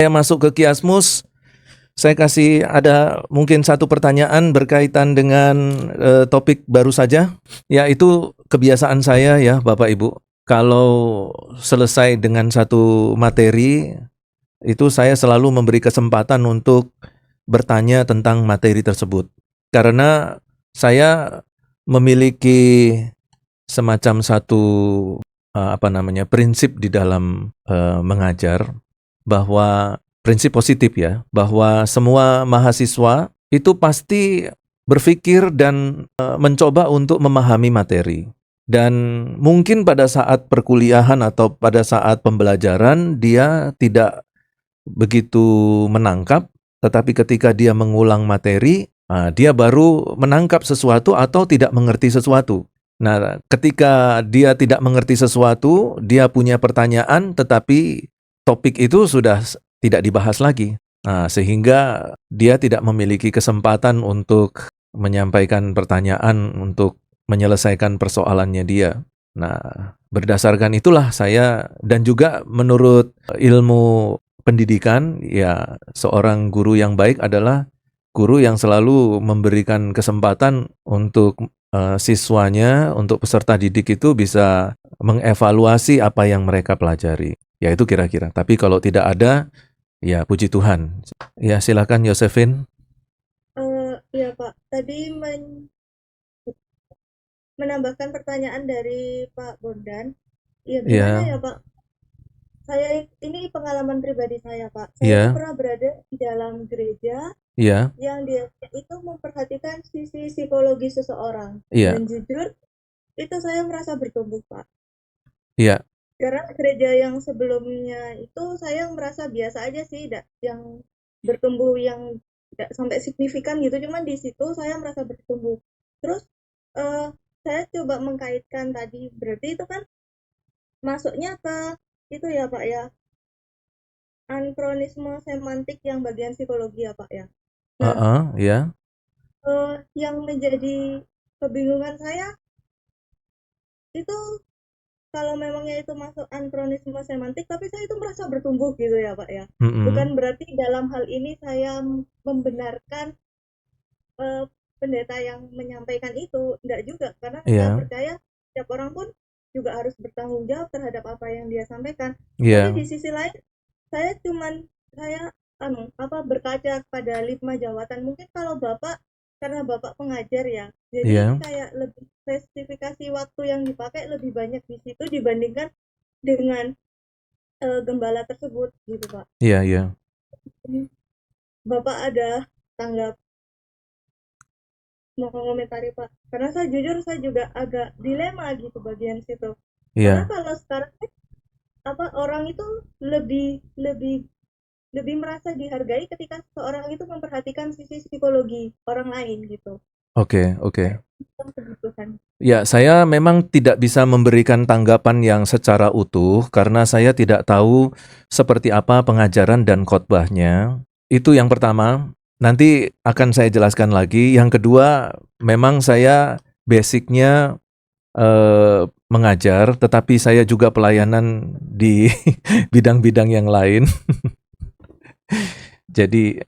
Saya masuk ke Kiasmus, saya kasih ada mungkin satu pertanyaan berkaitan dengan topik baru saja, yaitu kebiasaan saya ya Bapak Ibu. Kalau selesai dengan satu materi, itu saya selalu memberi kesempatan untuk bertanya tentang materi tersebut. Karena saya memiliki semacam satu prinsip di dalam mengajar, bahwa prinsip positif ya, bahwa semua mahasiswa itu pasti berpikir dan mencoba untuk memahami materi. Dan mungkin pada saat perkuliahan atau pada saat pembelajaran dia tidak begitu menangkap, tetapi ketika dia mengulang materi, dia baru menangkap sesuatu atau tidak mengerti sesuatu. Nah, ketika dia tidak mengerti sesuatu, dia punya pertanyaan, tetapi topik itu sudah tidak dibahas lagi. Nah, sehingga dia tidak memiliki kesempatan untuk menyampaikan pertanyaan untuk menyelesaikan persoalannya dia. Nah, berdasarkan itulah saya, dan juga menurut ilmu pendidikan, ya seorang guru yang baik adalah guru yang selalu memberikan kesempatan untuk siswanya, untuk peserta didik itu bisa mengevaluasi apa yang mereka pelajari. Ya itu kira-kira. Tapi kalau tidak ada, ya puji Tuhan. Ya silakan Josephine. Ya Pak, tadi menambahkan pertanyaan dari Pak Bondan. Ya gimana Ya, ya Pak? Saya ini pengalaman pribadi saya Pak. Saya itu ya, pernah berada di dalam gereja ya, yang dia itu memperhatikan sisi psikologi seseorang. ya, Dan jujur itu saya merasa bertumbuh Pak. ya, Karena gereja yang sebelumnya itu saya merasa biasa aja sih, yang bertumbuh yang tidak sampai signifikan gitu. Cuman di situ saya merasa bertumbuh. Terus eh, saya coba mengkaitkan tadi, berarti itu kan masuknya ke itu ya Pak ya, anakronisme semantik yang bagian psikologi ya Pak ya. Nah, ya, yang menjadi kebingungan saya itu kalau memangnya itu masuk anakronisme semantik, tapi saya itu merasa bertumbuh gitu ya Pak ya. Bukan mm-mm, berarti dalam hal ini saya membenarkan eh, pendeta yang menyampaikan itu, enggak juga, karena saya ya, percaya setiap orang pun juga harus bertanggung jawab terhadap apa yang dia sampaikan. Tapi ya, di sisi lain, saya cuman saya berkaca pada 5 jawatan. Mungkin kalau Bapak, karena Bapak pengajar ya, jadi ya, kayak lebih spesifikasi waktu yang dipakai lebih banyak di situ dibandingkan dengan gembala tersebut gitu Pak. ya, ya, Bapak ada tanggap mau komentari Pak? Karena saya jujur saya juga agak dilema gitu bagian situ. Karena ya. kalau sekarang orang itu lebih lebih lebih merasa dihargai ketika seorang itu memperhatikan sisi psikologi orang lain gitu. Oke, oke. Itu kebutuhan. Ya, saya memang tidak bisa memberikan tanggapan yang secara utuh karena saya tidak tahu seperti apa pengajaran dan khotbahnya. Itu yang pertama. Nanti akan saya jelaskan lagi. Yang kedua, memang saya basicnya mengajar, tetapi saya juga pelayanan di bidang-bidang yang lain. Jadi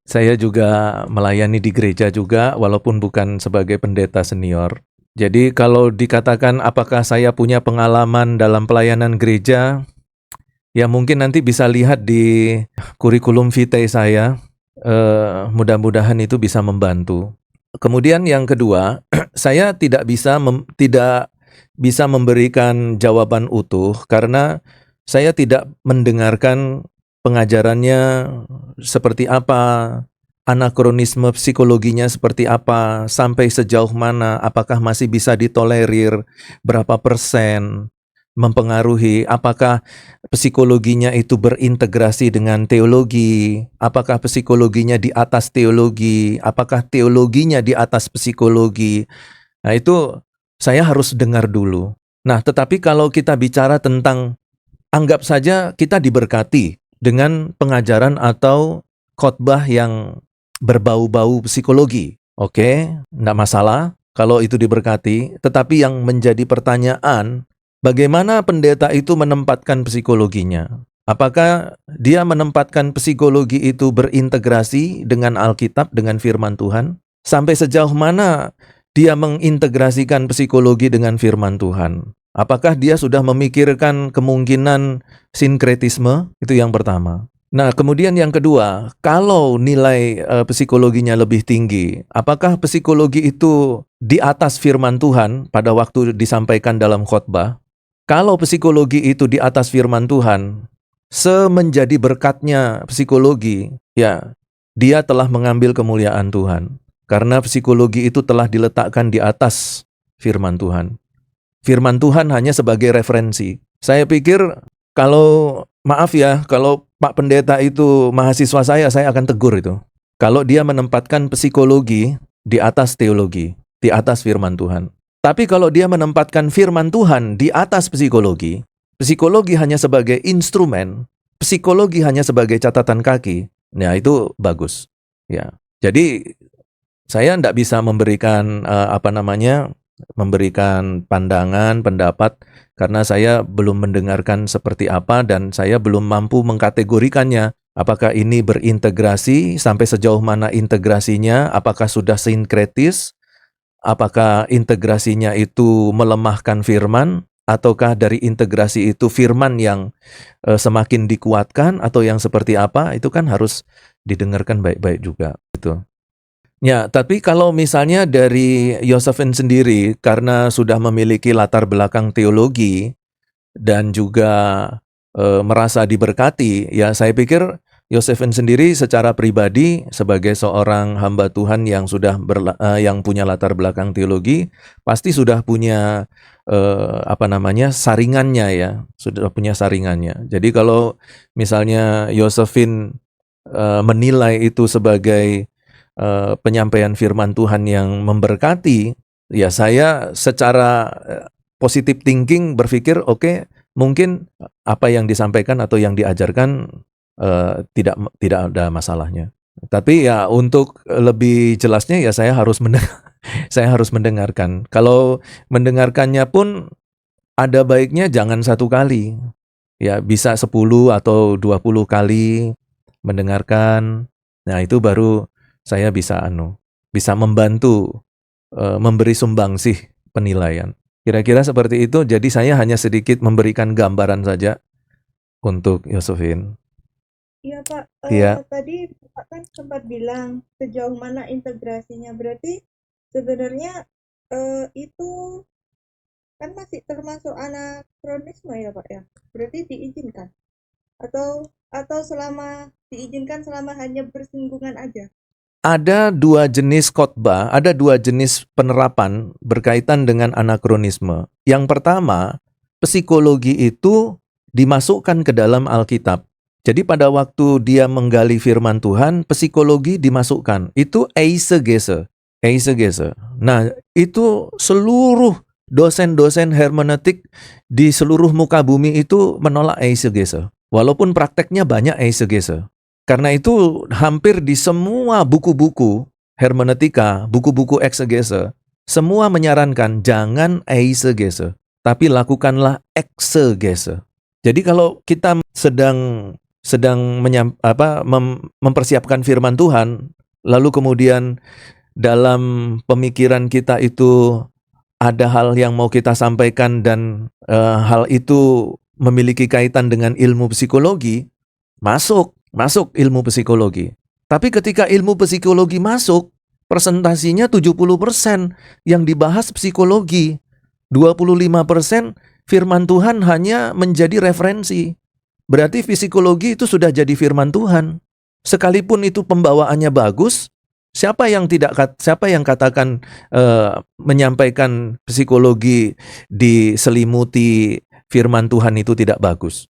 saya juga melayani di gereja juga, walaupun bukan sebagai pendeta senior. Jadi kalau dikatakan apakah saya punya pengalaman dalam pelayanan gereja, ya mungkin nanti bisa lihat di kurikulum vitae saya. Mudah-mudahan itu bisa membantu. Kemudian yang kedua, saya tidak bisa memberikan jawaban utuh karena saya tidak mendengarkan pengajarannya seperti apa, anakronisme psikologinya seperti apa, sampai sejauh mana, apakah masih bisa ditolerir, berapa persen mempengaruhi, apakah psikologinya itu berintegrasi dengan teologi, apakah psikologinya di atas teologi, apakah teologinya di atas psikologi. Nah itu saya harus dengar dulu. Nah tetapi kalau kita bicara tentang, anggap saja kita diberkati dengan pengajaran atau khotbah yang berbau-bau psikologi. Oke, enggak masalah kalau itu diberkati, tetapi yang menjadi pertanyaan, bagaimana pendeta itu menempatkan psikologinya? Apakah dia menempatkan psikologi itu berintegrasi dengan Alkitab, dengan firman Tuhan? Sampai sejauh mana dia mengintegrasikan psikologi dengan firman Tuhan? Apakah dia sudah memikirkan kemungkinan sinkretisme? Itu yang pertama. Nah, kemudian yang kedua, kalau nilai psikologinya lebih tinggi, apakah psikologi itu di atas firman Tuhan pada waktu disampaikan dalam khotbah? Kalau psikologi itu di atas firman Tuhan, semenjadi berkatnya psikologi, ya, dia telah mengambil kemuliaan Tuhan. Karena psikologi itu telah diletakkan di atas firman Tuhan. Firman Tuhan hanya sebagai referensi. Saya pikir kalau, maaf ya, kalau Pak Pendeta itu mahasiswa saya akan tegur itu. Kalau dia menempatkan psikologi di atas teologi, di atas firman Tuhan. Tapi kalau dia menempatkan firman Tuhan di atas psikologi, psikologi hanya sebagai instrumen, psikologi hanya sebagai catatan kaki, nah itu bagus. Ya, jadi saya tidak bisa memberikan memberikan pandangan, pendapat, karena saya belum mendengarkan seperti apa dan saya belum mampu mengkategorikannya. Apakah ini berintegrasi, sampai sejauh mana integrasinya, apakah sudah sinkretis, apakah integrasinya itu melemahkan firman, ataukah dari integrasi itu firman yang semakin dikuatkan, atau yang seperti apa, itu kan harus didengarkan baik-baik juga. Gitu. Ya, tapi kalau misalnya dari Josephine sendiri, karena sudah memiliki latar belakang teologi dan juga merasa diberkati, ya saya pikir Josephine sendiri secara pribadi sebagai seorang hamba Tuhan yang sudah yang punya latar belakang teologi, pasti sudah punya saringannya ya, sudah punya saringannya. Jadi kalau misalnya Josephine menilai itu sebagai penyampaian firman Tuhan yang memberkati, ya saya secara positive thinking berpikir oke, mungkin apa yang disampaikan atau yang diajarkan tidak ada masalahnya. Tapi ya untuk lebih jelasnya ya saya harus saya harus mendengarkan. Kalau mendengarkannya pun ada baiknya jangan satu kali. Ya bisa 10 atau 20 kali mendengarkan. Nah, itu baru saya bisa membantu memberi sumbangsih penilaian. Kira-kira seperti itu. Jadi saya hanya sedikit memberikan gambaran saja untuk Josephine. Iya Pak, Iya. tadi Pak kan sempat bilang sejauh mana integrasinya, berarti sebenarnya itu kan masih termasuk anakronisme ya Pak ya, berarti diizinkan atau selama diizinkan selama hanya bersinggungan aja. Ada dua jenis khotbah, ada dua jenis penerapan berkaitan dengan anakronisme. Yang pertama, psikologi itu dimasukkan ke dalam Alkitab. Jadi pada waktu dia menggali firman Tuhan, psikologi dimasukkan. Itu eisegese. Nah, itu seluruh dosen-dosen hermeneutik di seluruh muka bumi itu menolak eisegese. Walaupun prakteknya banyak eisegese. Karena itu hampir di semua buku-buku hermeneutika, buku-buku eksegese, semua menyarankan jangan eisegese, tapi lakukanlah eksegese. Jadi kalau kita sedang mempersiapkan firman Tuhan, lalu kemudian dalam pemikiran kita itu ada hal yang mau kita sampaikan dan hal itu memiliki kaitan dengan ilmu psikologi, masuk ilmu psikologi. Tapi ketika ilmu psikologi masuk, presentasinya 70% yang dibahas psikologi. 25% firman Tuhan hanya menjadi referensi. Berarti psikologi itu sudah jadi firman Tuhan. Sekalipun itu pembawaannya bagus, siapa yang katakan menyampaikan psikologi diselimuti firman Tuhan itu tidak bagus?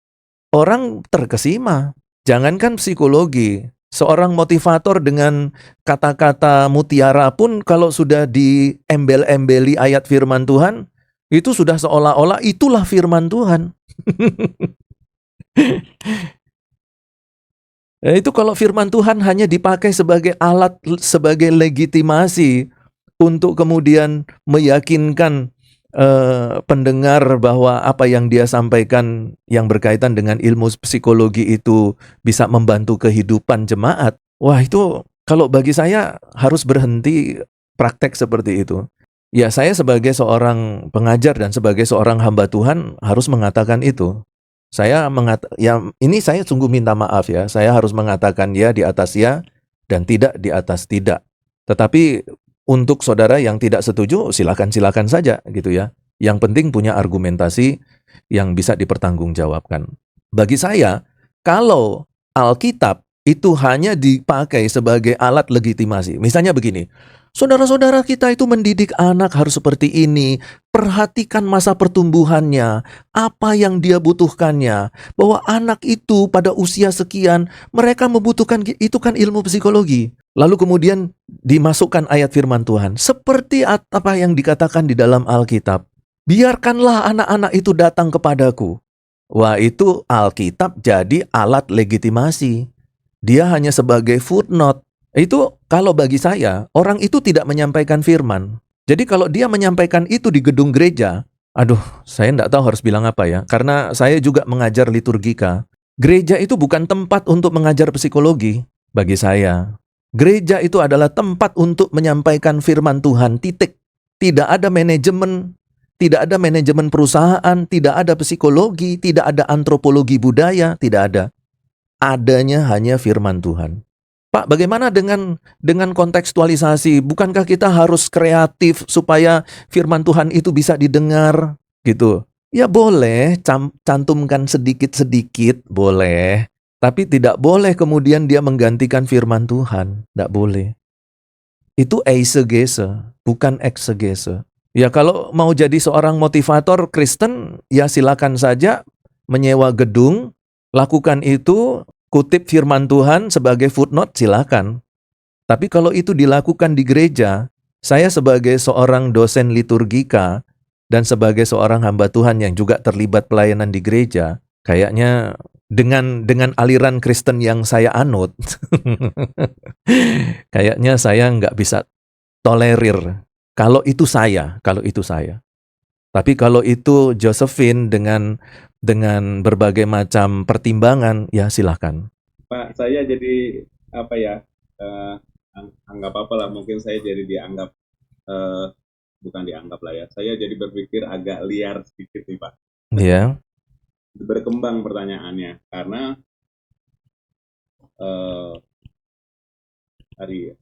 Orang terkesima. Jangankan psikologi, seorang motivator dengan kata-kata mutiara pun kalau sudah diembel-embeli ayat firman Tuhan, itu sudah seolah-olah itulah firman Tuhan. Itu kalau firman Tuhan hanya dipakai sebagai alat, sebagai legitimasi untuk kemudian meyakinkan pendengar bahwa apa yang dia sampaikan yang berkaitan dengan ilmu psikologi itu bisa membantu kehidupan jemaat, wah itu kalau bagi saya harus berhenti praktek seperti itu. Ya saya sebagai seorang pengajar dan sebagai seorang hamba Tuhan harus mengatakan itu. Ya ini saya sungguh minta maaf ya, saya harus mengatakan ya di atas ya dan tidak di atas tidak. Tetapi untuk saudara yang tidak setuju, silakan-silakan saja gitu ya. Yang penting punya argumentasi yang bisa dipertanggungjawabkan. Bagi saya, kalau Alkitab itu hanya dipakai sebagai alat legitimasi. Misalnya begini, saudara-saudara kita itu mendidik anak harus seperti ini, perhatikan masa pertumbuhannya, apa yang dia butuhkannya, bahwa anak itu pada usia sekian, mereka membutuhkan itu kan ilmu psikologi. Lalu kemudian dimasukkan ayat firman Tuhan, seperti apa yang dikatakan di dalam Alkitab. Biarkanlah anak-anak itu datang kepadaku. Wah, itu Alkitab jadi alat legitimasi. Dia hanya sebagai footnote. Itu kalau bagi saya, orang itu tidak menyampaikan firman. Jadi kalau dia menyampaikan itu di gedung gereja, aduh, saya tidak tahu harus bilang apa ya. Karena saya juga mengajar liturgika. Gereja itu bukan tempat untuk mengajar psikologi bagi saya. Gereja itu adalah tempat untuk menyampaikan firman Tuhan, titik. Tidak ada manajemen, tidak ada manajemen perusahaan, tidak ada psikologi, tidak ada antropologi budaya, tidak ada. Adanya hanya firman Tuhan. Pak, bagaimana dengan kontekstualisasi? Bukankah kita harus kreatif supaya firman Tuhan itu bisa didengar? Gitu. Ya boleh, cantumkan sedikit-sedikit, boleh. Tapi tidak boleh kemudian dia menggantikan firman Tuhan. Tidak boleh. Itu eisegese, bukan eksegese. Ya kalau mau jadi seorang motivator Kristen, ya silakan saja menyewa gedung, lakukan itu, kutip firman Tuhan sebagai footnote, silakan. Tapi kalau itu dilakukan di gereja, saya sebagai seorang dosen liturgika dan sebagai seorang hamba Tuhan yang juga terlibat pelayanan di gereja, kayaknya dengan aliran Kristen yang saya anut, kayaknya saya nggak bisa tolerir. Kalau itu saya. Tapi kalau itu Josephine dengan berbagai macam pertimbangan, ya silahkan. Pak, saya jadi apa ya? Anggap apa lah, mungkin saya jadi dianggap bukan dianggap lah ya. Saya jadi berpikir agak liar sedikit nih Pak. Iya. Berkembang pertanyaannya karena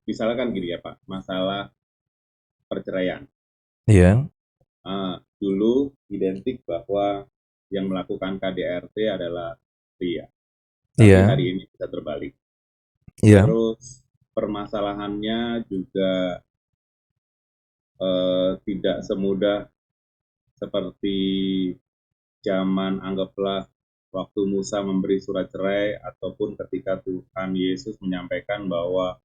misalkan gini ya Pak, masalah perceraian. Iya. Dulu identik bahwa yang melakukan KDRT adalah pria. Tapi Iya. hari ini bisa terbalik. Iya. Terus permasalahannya juga tidak semudah seperti zaman anggaplah waktu Musa memberi surat cerai ataupun ketika Tuhan Yesus menyampaikan bahwa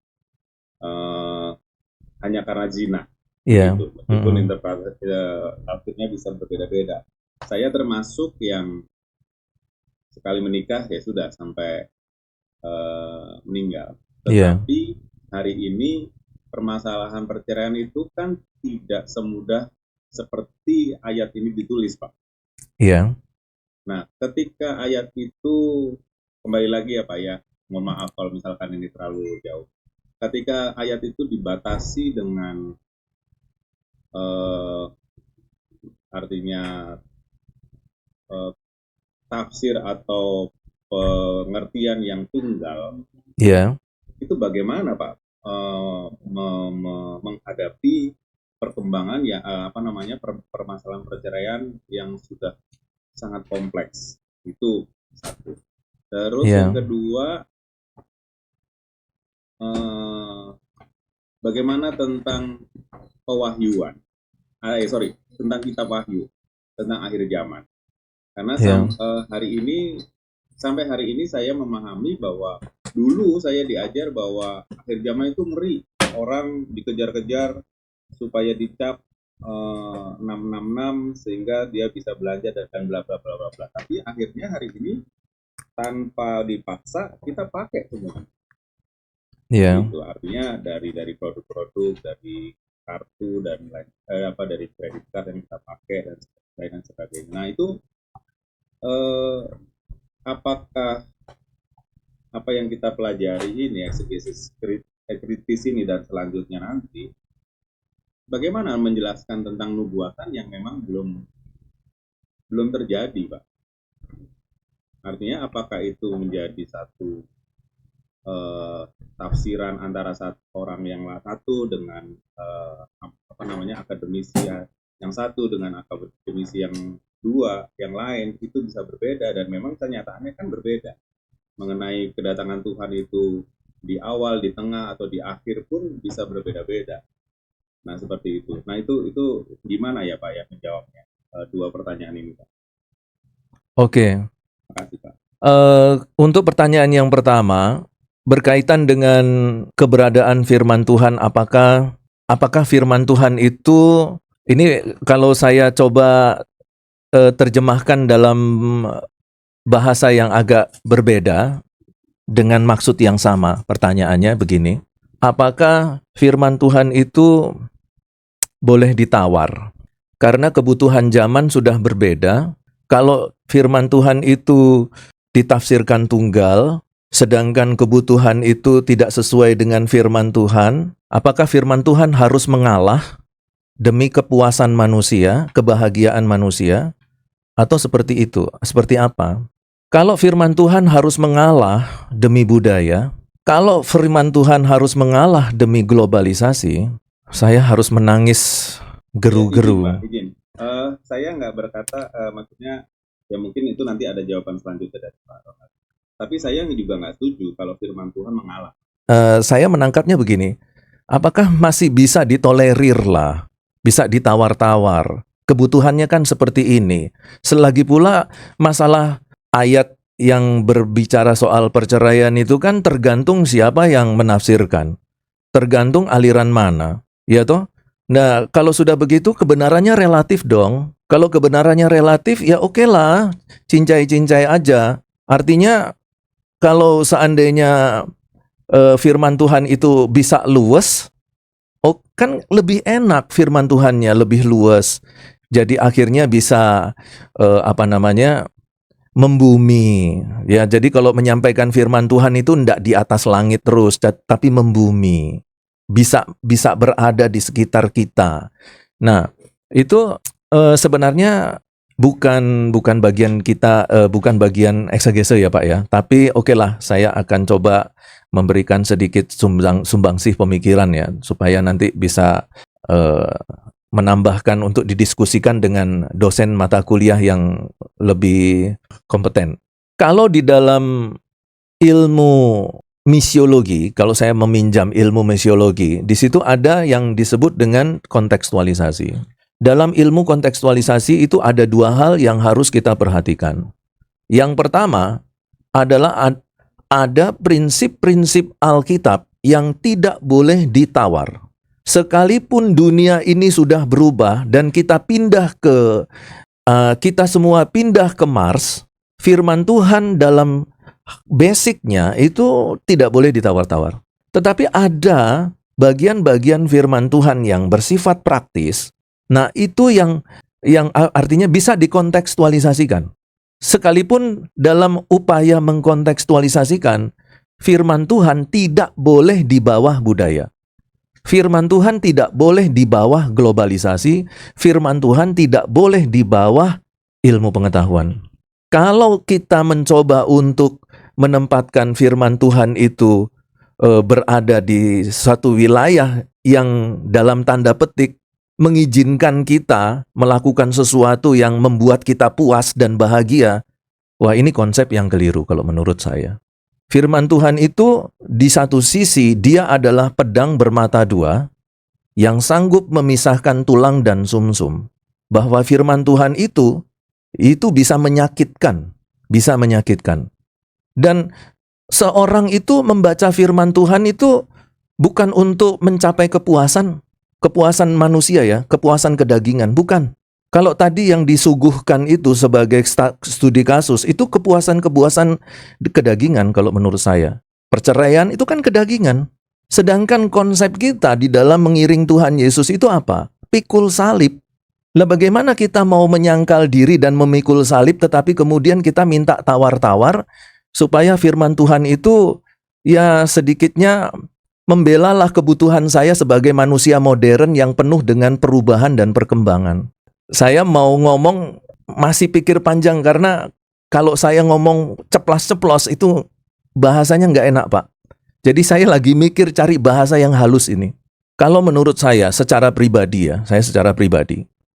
hanya karena zina. Iya. Gitu. Meskipun interpretasi artinya bisa berbeda-beda. Saya termasuk yang sekali menikah ya sudah sampai meninggal. Tetapi hari ini permasalahan perceraian itu kan tidak semudah seperti ayat ini ditulis, Pak. Iya. Nah, ketika ayat itu kembali lagi ya Pak ya, mohon maaf kalau misalkan ini terlalu jauh. Ketika ayat itu dibatasi dengan artinya tafsir atau pengertian yang tunggal, itu bagaimana Pak menghadapi perkembangan ya permasalahan perceraian yang sudah sangat kompleks. Itu satu. Terus yang kedua, bagaimana tentang pewahyuan? Tentang kitab Wahyu, tentang akhir zaman. Karena sampai hari ini saya memahami bahwa dulu saya diajar bahwa akhir zaman itu ngeri, orang dikejar-kejar supaya dicap 666 sehingga dia bisa belanja dan bla bla bla bla. Tapi akhirnya hari ini tanpa dipaksa kita pakai semua. Gitu. Artinya dari produk-produk, dari kartu dan lain dari kredit card yang kita pakai dan lain sebagainya. Nah itu apakah apa yang kita pelajari ini eksegesis kritis ini dan selanjutnya nanti bagaimana menjelaskan tentang nubuatan yang memang belum terjadi, Pak? Artinya apakah itu menjadi satu tafsiran antara orang yang satu dengan akademisi yang satu dengan akademisi yang dua yang lain itu bisa berbeda, dan memang kenyataannya kan berbeda mengenai kedatangan Tuhan itu di awal, di tengah, atau di akhir pun bisa berbeda-beda. Nah seperti itu. Nah itu gimana ya Pak ya menjawabnya dua pertanyaan ini Pak? Oke. Terima kasih Pak. Untuk pertanyaan yang pertama berkaitan dengan keberadaan firman Tuhan, apakah firman Tuhan itu, ini kalau saya coba terjemahkan dalam bahasa yang agak berbeda dengan maksud yang sama. Pertanyaannya begini, apakah firman Tuhan itu boleh ditawar? Karena kebutuhan zaman sudah berbeda. Kalau firman Tuhan itu ditafsirkan tunggal, sedangkan kebutuhan itu tidak sesuai dengan firman Tuhan, apakah firman Tuhan harus mengalah demi kepuasan manusia, kebahagiaan manusia, atau seperti itu? Seperti apa? Kalau firman Tuhan harus mengalah demi budaya, kalau firman Tuhan harus mengalah demi globalisasi, saya harus menangis geru-geru. Izin. Saya nggak berkata, maksudnya ya mungkin itu nanti ada jawaban selanjutnya dari Pak Ronald. Tapi saya juga nggak setuju kalau firman Tuhan mengalah. Saya menangkapnya begini, apakah masih bisa ditolerir lah, bisa ditawar-tawar? Kebutuhannya kan seperti ini. Selagi pula masalah ayat yang berbicara soal perceraian itu kan tergantung siapa yang menafsirkan. Tergantung aliran mana, ya toh? Nah, kalau sudah begitu kebenarannya relatif dong. Kalau kebenarannya relatif ya oke lah, cincai-cincai aja. Artinya kalau seandainya firman Tuhan itu bisa luas, kan lebih enak firman Tuhannya lebih luas. Jadi akhirnya bisa membumi. Ya, jadi kalau menyampaikan firman Tuhan itu tidak di atas langit terus, tapi membumi. Bisa berada di sekitar kita. Nah, itu sebenarnya bukan bagian kita, bukan bagian eksegese ya Pak ya. Tapi oke lah, saya akan coba memberikan sedikit sumbangsih pemikiran ya, supaya nanti bisa menambahkan untuk didiskusikan dengan dosen mata kuliah yang lebih kompeten. Kalau di dalam ilmu misiologi, kalau saya meminjam ilmu misiologi, di situ ada yang disebut dengan kontekstualisasi. Dalam ilmu kontekstualisasi itu ada dua hal yang harus kita perhatikan. Yang pertama adalah ada prinsip-prinsip Alkitab yang tidak boleh ditawar. Sekalipun dunia ini sudah berubah dan kita semua pindah ke Mars, firman Tuhan dalam basicnya itu tidak boleh ditawar-tawar. Tetapi ada bagian-bagian firman Tuhan yang bersifat praktis. Nah, itu yang artinya bisa dikontekstualisasikan. Sekalipun dalam upaya mengkontekstualisasikan, firman Tuhan tidak boleh di bawah budaya. Firman Tuhan tidak boleh di bawah globalisasi. Firman Tuhan tidak boleh di bawah ilmu pengetahuan. Kalau kita mencoba untuk menempatkan firman Tuhan itu berada di satu wilayah yang dalam tanda petik mengizinkan kita melakukan sesuatu yang membuat kita puas dan bahagia, wah ini konsep yang keliru kalau menurut saya. Firman Tuhan itu di satu sisi dia adalah pedang bermata dua yang sanggup memisahkan tulang dan sumsum. Bahwa firman Tuhan itu bisa menyakitkan. Dan seorang itu membaca firman Tuhan itu bukan untuk mencapai kepuasan manusia ya, kepuasan kedagingan, bukan. Kalau tadi yang disuguhkan itu sebagai studi kasus, itu kepuasan kedagingan kalau menurut saya. Perceraian itu kan kedagingan. Sedangkan konsep kita di dalam mengiring Tuhan Yesus itu apa? Pikul salib. Lah bagaimana kita mau menyangkal diri dan memikul salib tetapi kemudian kita minta tawar-tawar supaya firman Tuhan itu ya sedikitnya membelalah kebutuhan saya sebagai manusia modern yang penuh dengan perubahan dan perkembangan. Saya mau ngomong masih pikir panjang karena kalau saya ngomong ceplas-ceplos itu bahasanya nggak enak, Pak. Jadi saya lagi mikir cari bahasa yang halus ini. Kalau menurut saya secara pribadi ya,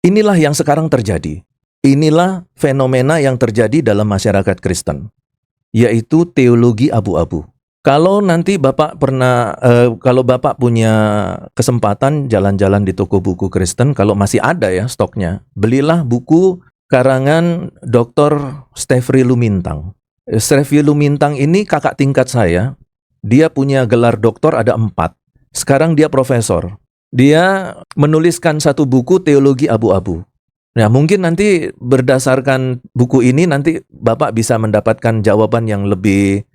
inilah yang sekarang terjadi. Inilah fenomena yang terjadi dalam masyarakat Kristen, yaitu teologi abu-abu. Kalau nanti kalau Bapak punya kesempatan jalan-jalan di toko buku Kristen, kalau masih ada ya stoknya, belilah buku karangan Dr. Stefri Lumintang. Stefri Lumintang ini kakak tingkat saya. Dia punya gelar doktor ada 4. Sekarang dia profesor. Dia menuliskan satu buku teologi abu-abu. Nah, mungkin nanti berdasarkan buku ini nanti Bapak bisa mendapatkan jawaban yang lebih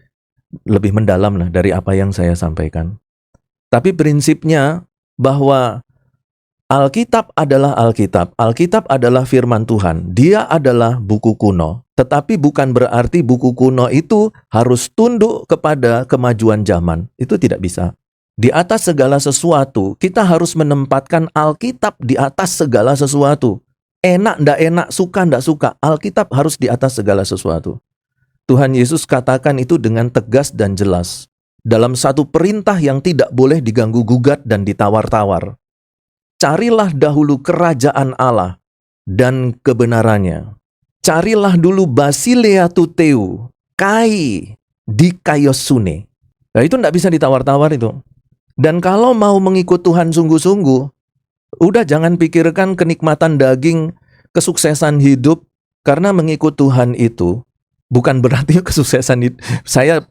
mendalam lah dari apa yang saya sampaikan. Tapi prinsipnya bahwa Alkitab adalah Alkitab. Alkitab adalah firman Tuhan. Dia adalah buku kuno. Tetapi bukan berarti buku kuno itu harus tunduk kepada kemajuan zaman. Itu tidak bisa. Di atas segala sesuatu, kita harus menempatkan Alkitab di atas segala sesuatu. Enak, ndak enak, suka, ndak suka. Alkitab harus di atas segala sesuatu. Tuhan Yesus katakan itu dengan tegas dan jelas. Dalam satu perintah yang tidak boleh diganggu-gugat dan ditawar-tawar. Carilah dahulu kerajaan Allah dan kebenarannya. Carilah dulu basilea tuteu, kai, dikaiosune. Nah itu ndak bisa ditawar-tawar itu. Dan kalau mau mengikut Tuhan sungguh-sungguh, udah jangan pikirkan kenikmatan daging, kesuksesan hidup, karena mengikut Tuhan itu bukan berarti kesuksesan hidup. Saya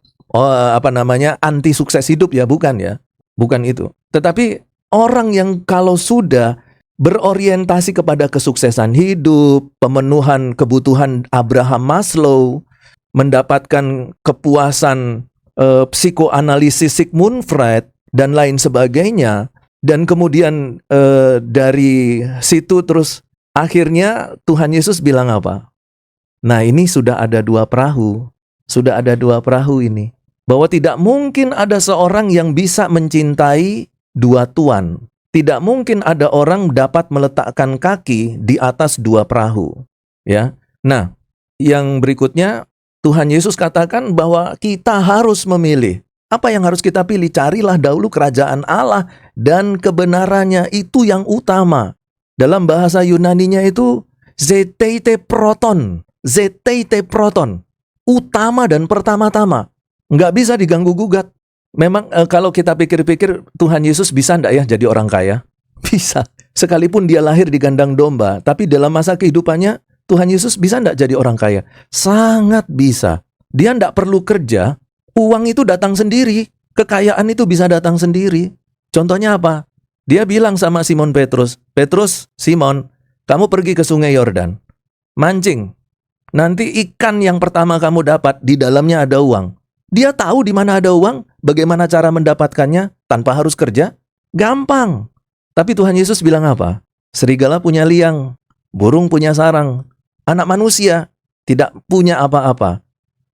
anti sukses hidup ya, bukan ya. Bukan itu. Tetapi orang yang kalau sudah berorientasi kepada kesuksesan hidup, pemenuhan kebutuhan Abraham Maslow, mendapatkan kepuasan psikoanalisis Sigmund Freud, dan lain sebagainya, dan kemudian dari situ terus akhirnya Tuhan Yesus bilang apa? Nah ini sudah ada 2 perahu, ini, bahwa tidak mungkin ada seorang yang bisa mencintai 2 tuan, tidak mungkin ada orang dapat meletakkan kaki di atas 2 perahu, ya. Nah yang berikutnya Tuhan Yesus katakan bahwa kita harus memilih. Apa yang harus kita pilih? Carilah dahulu kerajaan Allah dan kebenarannya, itu yang utama. Dalam bahasa Yunaninya itu zeteite proton. Utama dan pertama-tama. Nggak bisa diganggu-gugat. Memang kalau kita pikir-pikir Tuhan Yesus bisa enggak ya jadi orang kaya? Bisa. Sekalipun dia lahir di kandang domba, tapi dalam masa kehidupannya Tuhan Yesus bisa enggak jadi orang kaya? Sangat bisa. Dia enggak perlu kerja. Uang itu datang sendiri, kekayaan itu bisa datang sendiri. Contohnya apa? Dia bilang sama Simon Petrus, Simon, kamu pergi ke sungai Yordan, mancing. Nanti ikan yang pertama kamu dapat, di dalamnya ada uang. Dia tahu di mana ada uang, bagaimana cara mendapatkannya tanpa harus kerja? Gampang. Tapi Tuhan Yesus bilang apa? Serigala punya liang, burung punya sarang, anak manusia tidak punya apa-apa.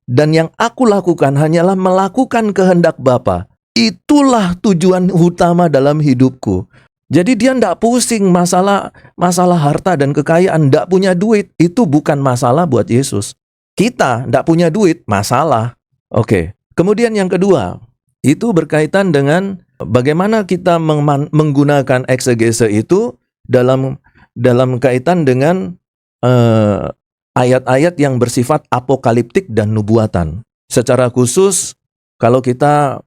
Dan yang aku lakukan hanyalah melakukan kehendak Bapa. Itulah tujuan utama dalam hidupku. Jadi dia tidak pusing masalah harta dan kekayaan, tidak punya duit. Itu bukan masalah buat Yesus. Kita tidak punya duit, masalah. Oke. Kemudian yang kedua, itu berkaitan dengan bagaimana kita menggunakan eksegese itu dalam kaitan dengan ayat-ayat yang bersifat apokaliptik dan nubuatan. Secara khusus, kalau kita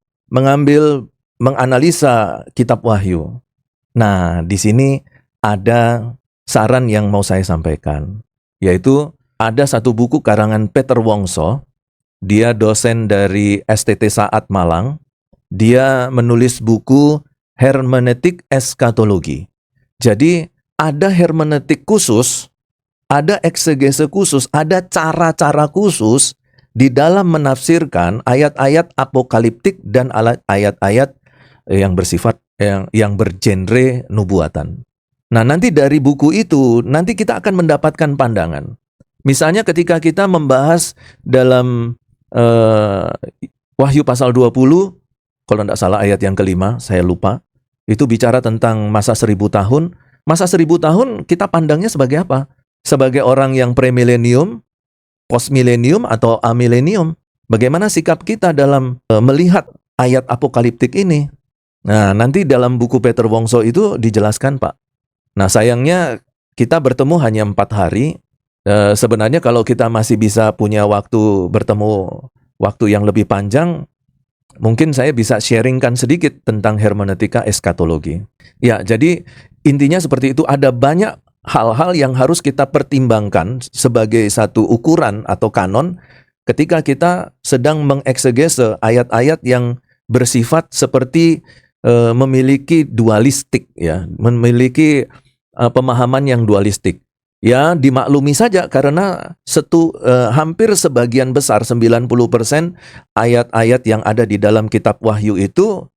menganalisa kitab Wahyu. Nah, di sini ada saran yang mau saya sampaikan. Yaitu, ada satu buku karangan Peter Wongso. Dia dosen dari STT Saat Malang. Dia menulis buku Hermeneutik Eskatologi. Jadi, ada hermeneutik khusus, ada eksegese khusus, ada cara-cara khusus di dalam menafsirkan ayat-ayat apokaliptik dan ayat-ayat yang bersifat yang bergenre nubuatan. Nah, nanti dari buku itu nanti kita akan mendapatkan pandangan. Misalnya ketika kita membahas dalam Wahyu pasal 20, kalau tidak salah ayat yang kelima, saya lupa, itu bicara tentang masa 1000 tahun. Masa 1000 tahun kita pandangnya sebagai apa? Sebagai orang yang premilenium, postmilenium, atau amilenium. Bagaimana sikap kita dalam melihat ayat apokaliptik ini? Nah, nanti dalam buku Peter Wongso itu dijelaskan, Pak. Nah, sayangnya kita bertemu hanya 4 hari. Sebenarnya kalau kita masih bisa punya waktu bertemu waktu yang lebih panjang, mungkin saya bisa sharingkan sedikit tentang hermeneutika eskatologi. Ya, jadi intinya seperti itu. Ada banyak hal-hal yang harus kita pertimbangkan sebagai satu ukuran atau kanon ketika kita sedang mengeksegese ayat-ayat yang bersifat seperti memiliki dualistik, ya, memiliki pemahaman yang dualistik. Ya, dimaklumi saja karena hampir sebagian besar 90% ayat-ayat yang ada di dalam kitab Wahyu itu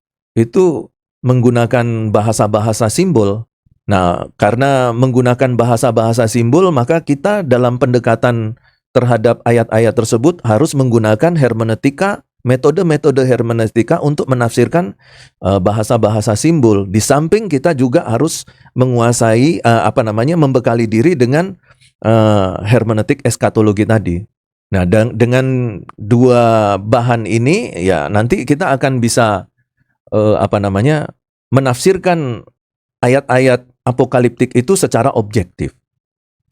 menggunakan bahasa-bahasa simbol. Nah, karena menggunakan bahasa-bahasa simbol, maka kita dalam pendekatan terhadap ayat-ayat tersebut harus menggunakan hermeneutika, metode-metode hermeneutika untuk menafsirkan bahasa-bahasa simbol. Di samping kita juga harus menguasai membekali diri dengan hermeneutik eskatologi tadi. Nah, dengan dua bahan ini ya nanti kita akan bisa menafsirkan ayat-ayat apokaliptik itu secara objektif.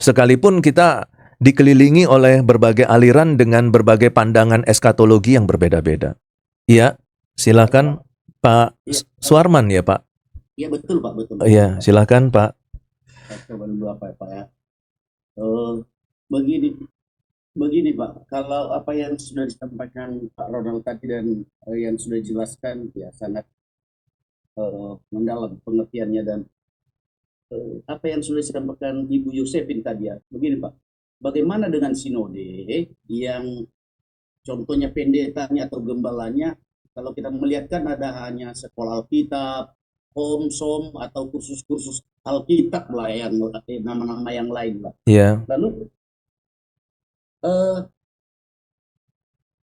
Sekalipun kita dikelilingi oleh berbagai aliran dengan berbagai pandangan eskatologi yang berbeda-beda. Iya, silakan Pak Suarman ya, Pak. Iya, betul Pak, betul. Iya, silakan Pak. Coba dulu apa ya Pak ya. Begini Pak, kalau apa yang sudah disampaikan Pak Ronald tadi dan yang sudah dijelaskan ya sangat mendalam pengertiannya, dan apa yang sudah disampaikan Ibu Yosefin tadi ya. Begini Pak, bagaimana dengan sinode yang contohnya pendetanya atau gembalanya, kalau kita melihatkan ada hanya sekolah Alkitab, som atau kursus-kursus Alkitab lah, yang nama-nama yang lain lah. Iya. Lalu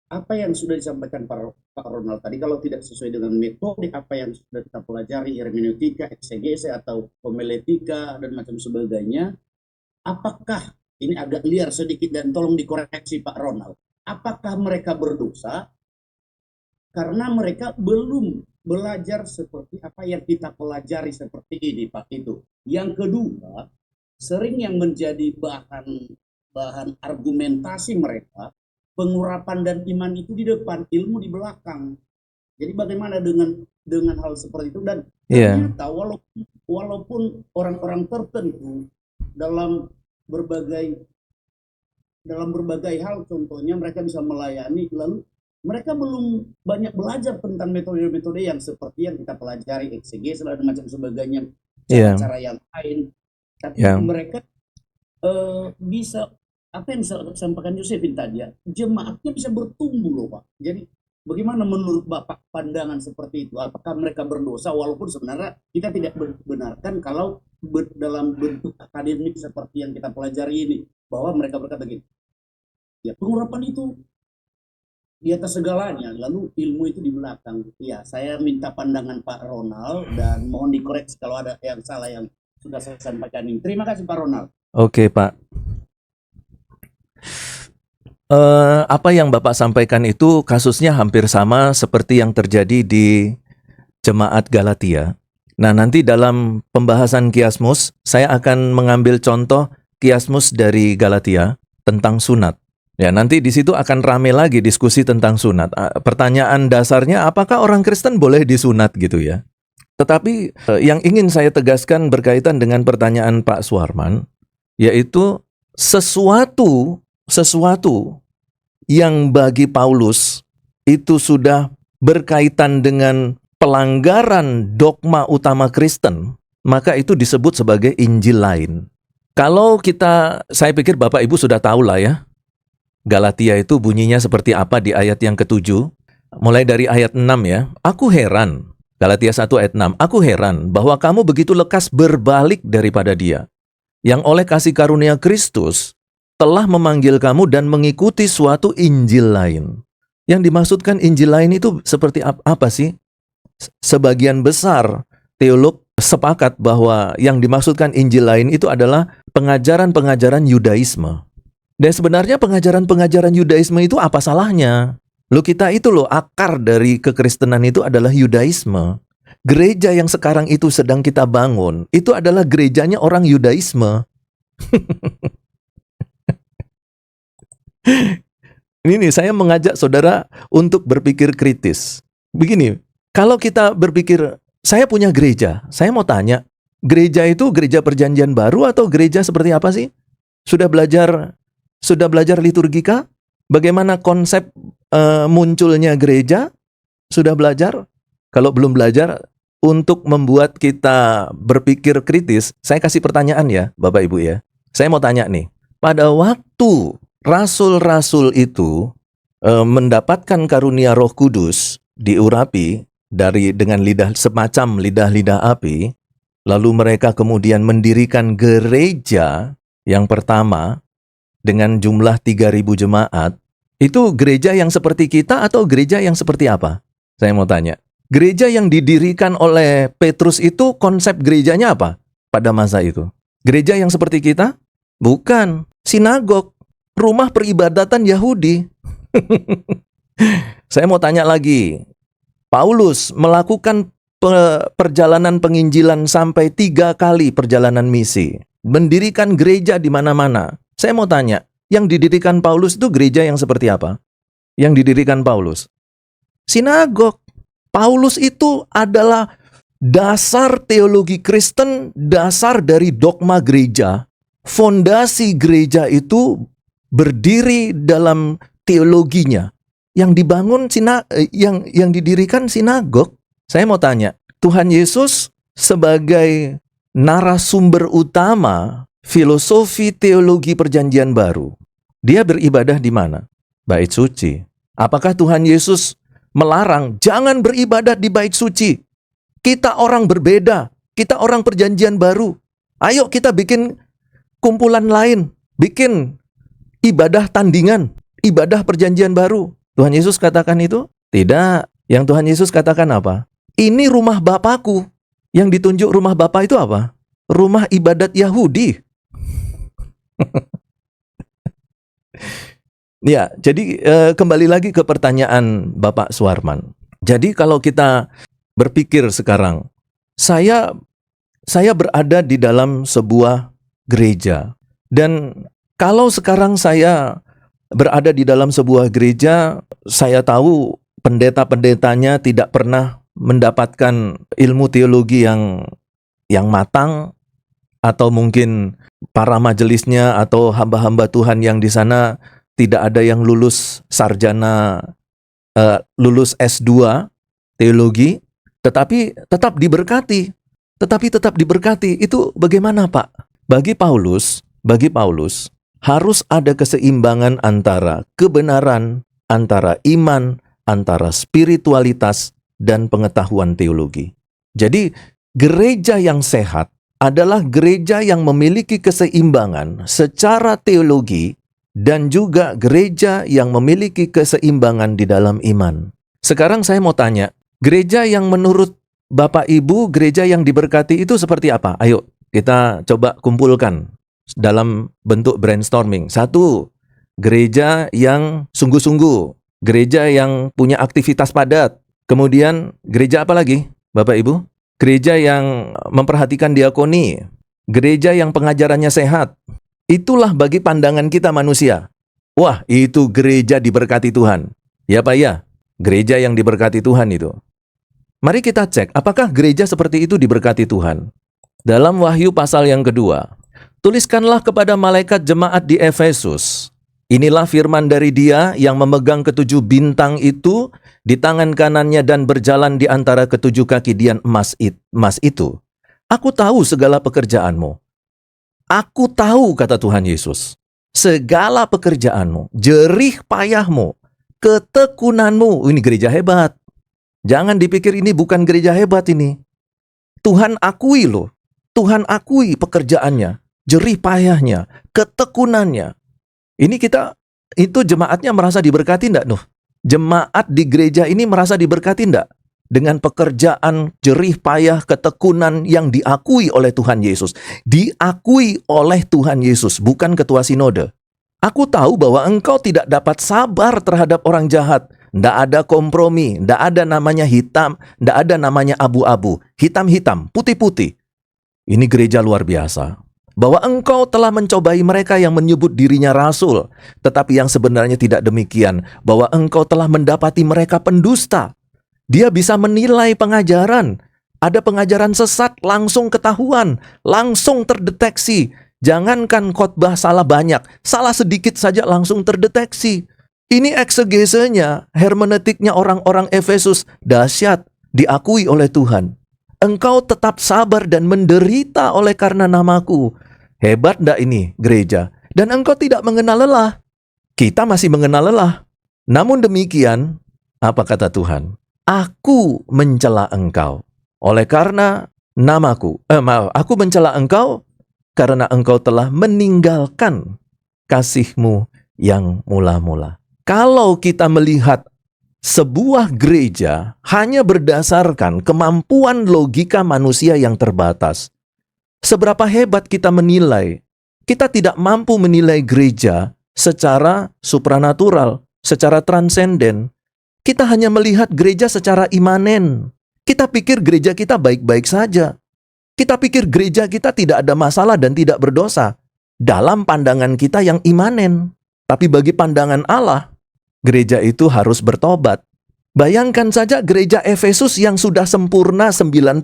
apa yang sudah disampaikan Pak Ronald tadi, kalau tidak sesuai dengan metode apa yang sudah kita pelajari, hermeneutika, eksegese atau homiletika dan macam sebagainya, apakah ini agak liar sedikit dan tolong dikoreksi Pak Ronald, apakah mereka berdosa karena mereka belum belajar seperti apa yang kita pelajari seperti ini Pak? Itu yang kedua, sering yang menjadi bahan argumentasi mereka, pengurapan dan iman itu di depan, ilmu di belakang. Jadi bagaimana dengan hal seperti itu? Dan ternyata walaupun orang-orang tertentu dalam berbagai hal, contohnya mereka bisa melayani, lalu mereka belum banyak belajar tentang metode-metode yang seperti yang kita pelajari, eksegese dan macam sebagainya, cara-cara yang lain. Tapi mereka bisa, apa yang disampaikan Yosefin tadi ya, jemaatnya bisa bertumbuh loh Pak. Jadi bagaimana menurut Bapak pandangan seperti itu? Apakah mereka berdosa, walaupun sebenarnya kita tidak benarkan kalau dalam bentuk akademik seperti yang kita pelajari ini, bahwa mereka berkata gini, ya pengurapan itu di atas segalanya, lalu ilmu itu di belakang. Ya, saya minta pandangan Pak Ronald dan mohon dikoreksi kalau ada yang salah yang sudah saya sampaikan ini. Terima kasih Pak Ronald. Oke Pak. Apa yang Bapak sampaikan itu kasusnya hampir sama seperti yang terjadi di jemaat Galatia. Nah, nanti dalam pembahasan kiasmus, saya akan mengambil contoh kiasmus dari Galatia tentang sunat. Ya, nanti di situ akan rame lagi diskusi tentang sunat. Pertanyaan dasarnya, apakah orang Kristen boleh disunat gitu ya? Tetapi yang ingin saya tegaskan berkaitan dengan pertanyaan Pak Suarman, yaitu sesuatu yang bagi Paulus itu sudah berkaitan dengan pelanggaran dogma utama Kristen, maka itu disebut sebagai Injil lain. Kalau saya pikir Bapak Ibu sudah tahu lah ya, Galatia itu bunyinya seperti apa di ayat yang ke-7, mulai dari ayat 6 ya. Aku heran Galatia 1 ayat 6. Aku heran bahwa kamu begitu lekas berbalik daripada Dia, yang oleh kasih karunia Kristus telah memanggil kamu dan mengikuti suatu Injil lain. Yang dimaksudkan Injil lain itu seperti apa sih? Sebagian besar teolog sepakat bahwa yang dimaksudkan Injil lain itu adalah pengajaran-pengajaran Yudaisme. Dan sebenarnya pengajaran-pengajaran Yudaisme itu apa salahnya? Kita itu akar dari kekristenan itu adalah Yudaisme. Gereja yang sekarang itu sedang kita bangun, itu adalah gerejanya orang Yudaisme. Ini saya mengajak saudara untuk berpikir kritis. Begini, kalau kita berpikir, saya punya gereja, saya mau tanya, gereja itu gereja perjanjian baru atau gereja seperti apa sih? Sudah belajar liturgika? Bagaimana konsep munculnya gereja? Sudah belajar? Kalau belum belajar, untuk membuat kita berpikir kritis, saya kasih pertanyaan ya, Bapak Ibu ya. Saya mau tanya nih, pada waktu rasul-rasul itu mendapatkan karunia Roh Kudus diurapi dengan lidah semacam lidah-lidah api, lalu mereka kemudian mendirikan gereja yang pertama dengan jumlah 3.000 jemaat. Itu gereja yang seperti kita atau gereja yang seperti apa? Saya mau tanya. Gereja yang didirikan oleh Petrus itu konsep gerejanya apa pada masa itu? Gereja yang seperti kita? Bukan. Sinagog. Rumah peribadatan Yahudi. Saya mau tanya lagi. Paulus melakukan perjalanan penginjilan sampai 3 kali perjalanan misi. Mendirikan gereja di mana-mana. Saya mau tanya, yang didirikan Paulus itu gereja yang seperti apa? Yang didirikan Paulus? Sinagog. Paulus itu adalah dasar teologi Kristen, dasar dari dogma gereja. Fondasi gereja itu berdiri dalam teologinya. Yang dibangun yang didirikan sinagog. Saya mau tanya, Tuhan Yesus sebagai narasumber utama filosofi teologi perjanjian baru, dia beribadah di mana? Bait suci. Apakah Tuhan Yesus melarang jangan beribadah di bait suci? Kita orang berbeda, kita orang perjanjian baru. Ayo kita bikin kumpulan lain, bikin ibadah tandingan, ibadah perjanjian baru. Tuhan Yesus katakan itu? Tidak. Yang Tuhan Yesus katakan apa? Ini rumah Bapakku. Yang ditunjuk rumah Bapa itu apa? Rumah ibadat Yahudi. Ya, jadi kembali lagi ke pertanyaan Bapak Suarman. Jadi kalau kita berpikir sekarang, saya berada di dalam sebuah gereja. Dan kalau sekarang saya berada di dalam sebuah gereja, saya tahu pendeta-pendetanya tidak pernah mendapatkan ilmu teologi yang matang, atau mungkin para majelisnya atau hamba-hamba Tuhan yang di sana tidak ada yang lulus sarjana, lulus S2 teologi, tetapi tetap diberkati. Itu bagaimana, Pak? Bagi Paulus harus ada keseimbangan antara kebenaran, antara iman, antara spiritualitas dan pengetahuan teologi. Jadi gereja yang sehat adalah gereja yang memiliki keseimbangan secara teologi dan juga gereja yang memiliki keseimbangan di dalam iman. Sekarang saya mau tanya, gereja yang menurut Bapak Ibu, gereja yang diberkati itu seperti apa? Ayo kita coba kumpulkan dalam bentuk brainstorming. 1, gereja yang sungguh-sungguh, gereja yang punya aktivitas padat. Kemudian gereja apa lagi, Bapak Ibu? Gereja yang memperhatikan diakoni, gereja yang pengajarannya sehat. Itulah bagi pandangan kita manusia. Wah, itu gereja diberkati Tuhan. Ya Pak ya, gereja yang diberkati Tuhan itu. Mari kita cek, apakah gereja seperti itu diberkati Tuhan? Dalam Wahyu pasal yang kedua, tuliskanlah kepada malaikat jemaat di Efesus. Inilah firman dari Dia yang memegang ketujuh bintang itu di tangan kanannya dan berjalan di antara ketujuh kaki dian emas itu. Aku tahu segala pekerjaanmu. Aku tahu, kata Tuhan Yesus, segala pekerjaanmu, jerih payahmu, ketekunanmu. Ini gereja hebat. Jangan dipikir ini bukan gereja hebat ini. Tuhan akui loh. Tuhan akui pekerjaannya, jerih payahnya, ketekunannya. Ini itu jemaatnya merasa diberkati enggak, Nuh? Jemaat di gereja ini merasa diberkati enggak? Dengan pekerjaan jerih payah, ketekunan yang diakui oleh Tuhan Yesus. Diakui oleh Tuhan Yesus, bukan ketua sinode. Aku tahu bahwa engkau tidak dapat sabar terhadap orang jahat. Nggak ada kompromi, nggak ada namanya hitam, nggak ada namanya abu-abu. Hitam-hitam, putih-putih. Ini gereja luar biasa. Bahwa engkau telah mencobai mereka yang menyebut dirinya rasul. Tetapi yang sebenarnya tidak demikian. Bahwa engkau telah mendapati mereka pendusta. Dia bisa menilai pengajaran. Ada pengajaran sesat langsung ketahuan, langsung terdeteksi. Jangankan khotbah salah banyak, salah sedikit saja langsung terdeteksi. Ini eksegesenya, hermeneutiknya orang-orang Efesus dahsyat, diakui oleh Tuhan. Engkau tetap sabar dan menderita oleh karena namaku. Hebat ndak ini gereja? Dan engkau tidak mengenal lelah. Kita masih mengenal lelah. Namun demikian, apa kata Tuhan? Aku mencela engkau oleh karena namaku. Aku mencela engkau karena engkau telah meninggalkan kasihmu yang mula-mula. Kalau kita melihat sebuah gereja hanya berdasarkan kemampuan logika manusia yang terbatas, seberapa hebat kita menilai? Kita tidak mampu menilai gereja secara supranatural, secara transenden. Kita hanya melihat gereja secara imanen. Kita pikir gereja kita baik-baik saja. Kita pikir gereja kita tidak ada masalah dan tidak berdosa. Dalam pandangan kita yang imanen. Tapi bagi pandangan Allah, gereja itu harus bertobat. Bayangkan saja gereja Efesus yang sudah sempurna 99%,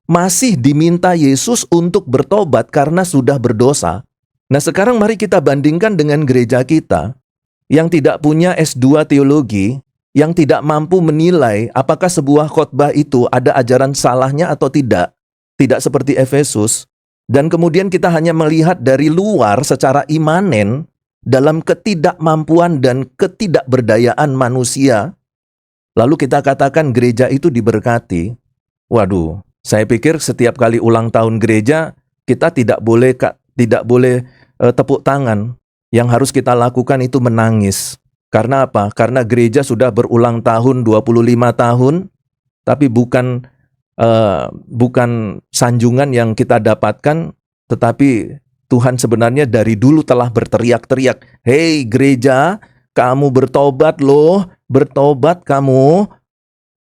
masih diminta Yesus untuk bertobat karena sudah berdosa. Nah sekarang mari kita bandingkan dengan gereja kita, yang tidak punya S2 teologi, yang tidak mampu menilai apakah sebuah khotbah itu ada ajaran salahnya atau tidak. Tidak seperti Efesus. Dan kemudian kita hanya melihat dari luar secara imanen dalam ketidakmampuan dan ketidakberdayaan manusia. Lalu kita katakan gereja itu diberkati. Waduh, saya pikir setiap kali ulang tahun gereja, kita tidak boleh tepuk tangan. Yang harus kita lakukan itu menangis. Karena apa? Karena gereja sudah berulang tahun 25 tahun, tapi bukan sanjungan yang kita dapatkan, tetapi Tuhan sebenarnya dari dulu telah berteriak-teriak, "Hei gereja, kamu bertobat loh, bertobat kamu."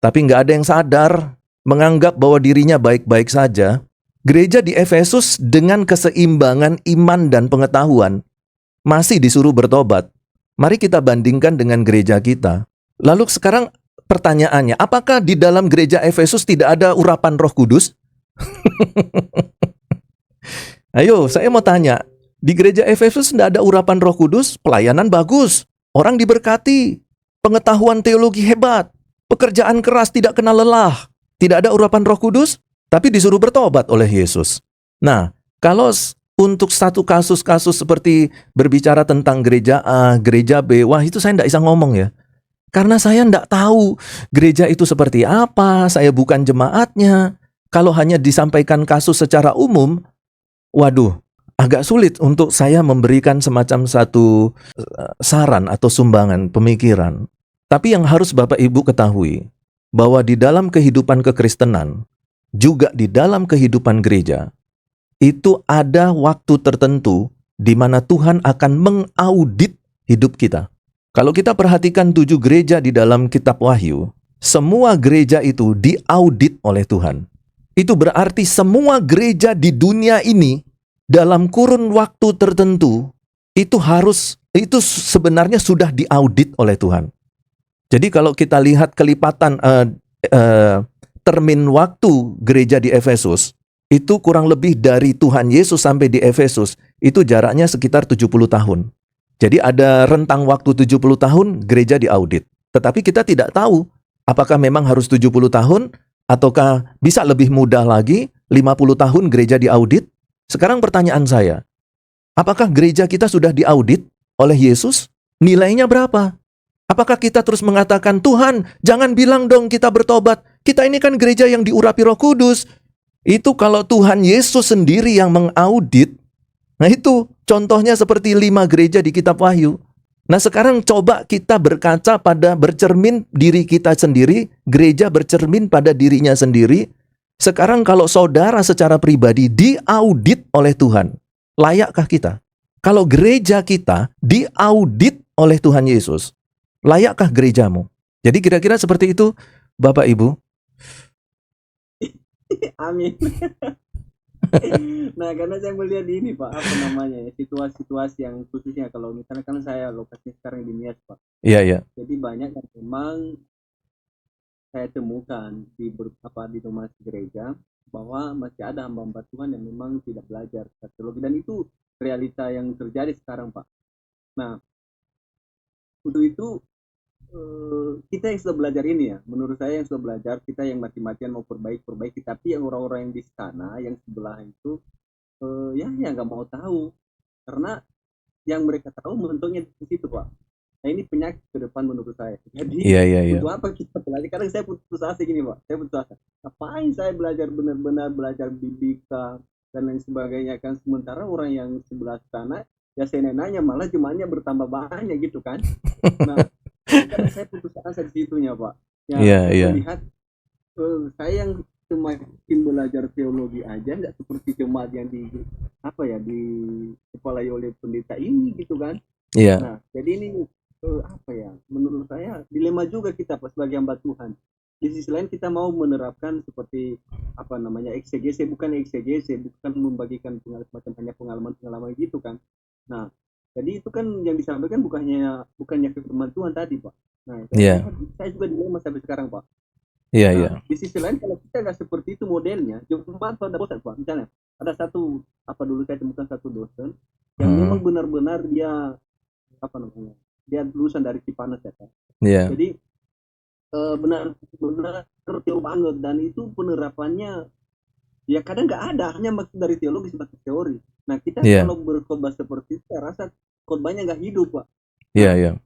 Tapi nggak ada yang sadar, menganggap bahwa dirinya baik-baik saja. Gereja di Efesus dengan keseimbangan iman dan pengetahuan masih disuruh bertobat. Mari kita bandingkan dengan gereja kita. Lalu sekarang pertanyaannya, apakah di dalam gereja Efesus tidak ada urapan Roh Kudus? Ayo, saya mau tanya. Di gereja Efesus tidak ada urapan Roh Kudus, pelayanan bagus, orang diberkati, pengetahuan teologi hebat, pekerjaan keras tidak kenal lelah. Tidak ada urapan Roh Kudus, tapi disuruh bertobat oleh Yesus. Nah, kalau untuk satu kasus-kasus seperti berbicara tentang gereja A, gereja B, wah itu saya tidak bisa ngomong ya. Karena saya tidak tahu gereja itu seperti apa, saya bukan jemaatnya. Kalau hanya disampaikan kasus secara umum, waduh, agak sulit untuk saya memberikan semacam satu saran atau sumbangan pemikiran. Tapi yang harus Bapak Ibu ketahui, bahwa di dalam kehidupan kekristenan, juga di dalam kehidupan gereja, itu ada waktu tertentu di mana Tuhan akan mengaudit hidup kita. Kalau kita perhatikan 7 gereja di dalam kitab Wahyu, semua gereja itu diaudit oleh Tuhan. Itu berarti semua gereja di dunia ini dalam kurun waktu tertentu itu sebenarnya sudah diaudit oleh Tuhan. Jadi kalau kita lihat kelipatan termin waktu gereja di Efesus, itu kurang lebih dari Tuhan Yesus sampai di Efesus, itu jaraknya sekitar 70 tahun. Jadi ada rentang waktu 70 tahun gereja diaudit. Tetapi kita tidak tahu apakah memang harus 70 tahun ataukah bisa lebih mudah lagi 50 tahun gereja diaudit. Sekarang pertanyaan saya, apakah gereja kita sudah diaudit oleh Yesus? Nilainya berapa? Apakah kita terus mengatakan, Tuhan, jangan bilang dong kita bertobat. Kita ini kan gereja yang diurapi Roh Kudus. Itu kalau Tuhan Yesus sendiri yang mengaudit. Nah itu contohnya seperti 5 gereja di kitab Wahyu. Nah sekarang coba kita berkaca pada bercermin diri kita sendiri, gereja bercermin pada dirinya sendiri. Sekarang kalau saudara secara pribadi diaudit oleh Tuhan, layakkah kita? Kalau gereja kita diaudit oleh Tuhan Yesus, layakkah gerejamu? Jadi kira-kira seperti itu, Bapak Ibu. Amin. Nah, karena saya melihat ini Pak, apa namanya ya, situasi-situasi yang khususnya kalau misalnya kan saya lokasinya sekarang di Nias Pak. Iya. Jadi banyak yang memang saya temukan di rumah gereja bahwa masih ada hamba-hamba Tuhan yang memang tidak belajar teologi, dan itu realita yang terjadi sekarang Pak. Nah, untuk itu kita yang sudah belajar ini ya, menurut saya yang sudah belajar, kita yang mati-matian mau perbaiki, tapi yang orang-orang yang di sana, yang sebelah itu ya nggak mau tahu, karena yang mereka tahu mentoknya di situ Pak. Nah ini penyakit ke depan menurut saya. Jadi untuk apa kita belajar? Kadang saya putus asa gini Pak, saya putus asa. Ngapain saya belajar benar-benar belajar bibika dan lain sebagainya kan, sementara orang yang sebelah sana ya saya nanya malah jemaahnya bertambah banyak gitu kan. Nah karena saya putus asa di situnya Pak. Ya, saya melihat saya yang semakin belajar teologi aja nggak seperti jemaat yang dikepalai oleh pendeta ini gitu kan. Nah jadi ini menurut saya dilema juga kita Pak sebagai hamba Tuhan. Di sisi lain kita mau menerapkan seperti eksegese, bukan membagikan hanya pengalaman gitu kan. Nah jadi itu kan yang disampaikan bukannya firman Tuhan tadi Pak. Nah saya juga dilema sampai sekarang Pak. Di sisi lain kalau kita nggak seperti itu modelnya, jemaat pada bosan Pak. Misalnya ada dulu saya temukan satu dosen yang memang benar-benar dia dia lulusan dari Cipanas ya Pak. Jadi benar-benar teori banget, dan itu penerapannya ya kadang nggak ada, hanya maksud dari teologi sebagai teori. Nah kita kalau berkhotbah seperti itu, saya rasa khotbahnya nggak hidup Pak.